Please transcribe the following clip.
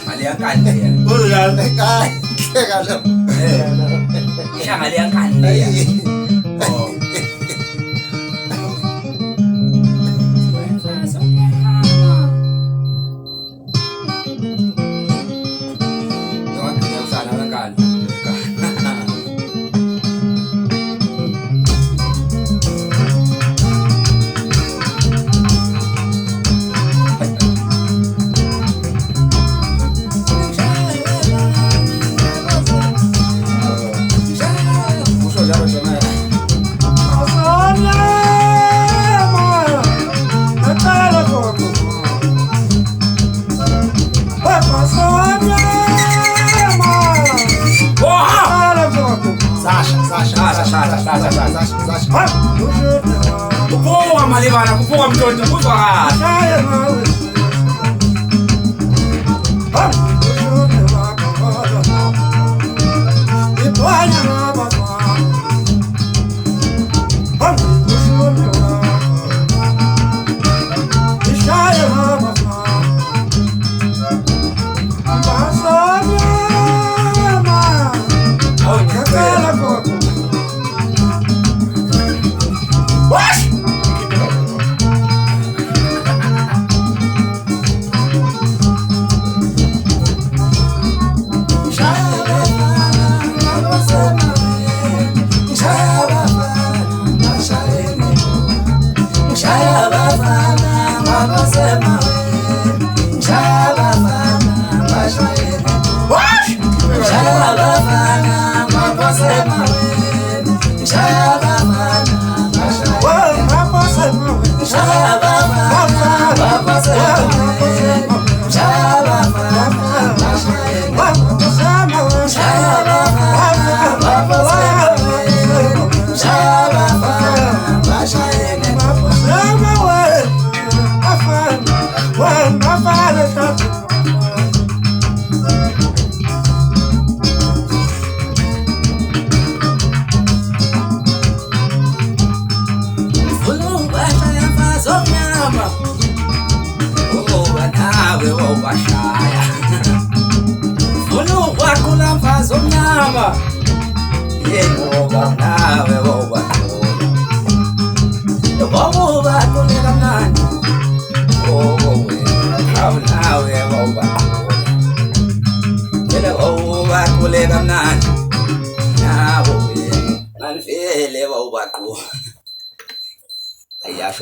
Mali ang kande yan. Ulan, kaya lang. Siya mali ang kande yan. Oh. Sasha. Kupunga malibana, kupunga mtoto kuzwa washaya Funu wakula mfazo mnyama Yengoga nawe wobatola Wobo bakulela mnani Wowe nawe wobatola Yele wobo bakulela mnani Nawe nanifele wobatola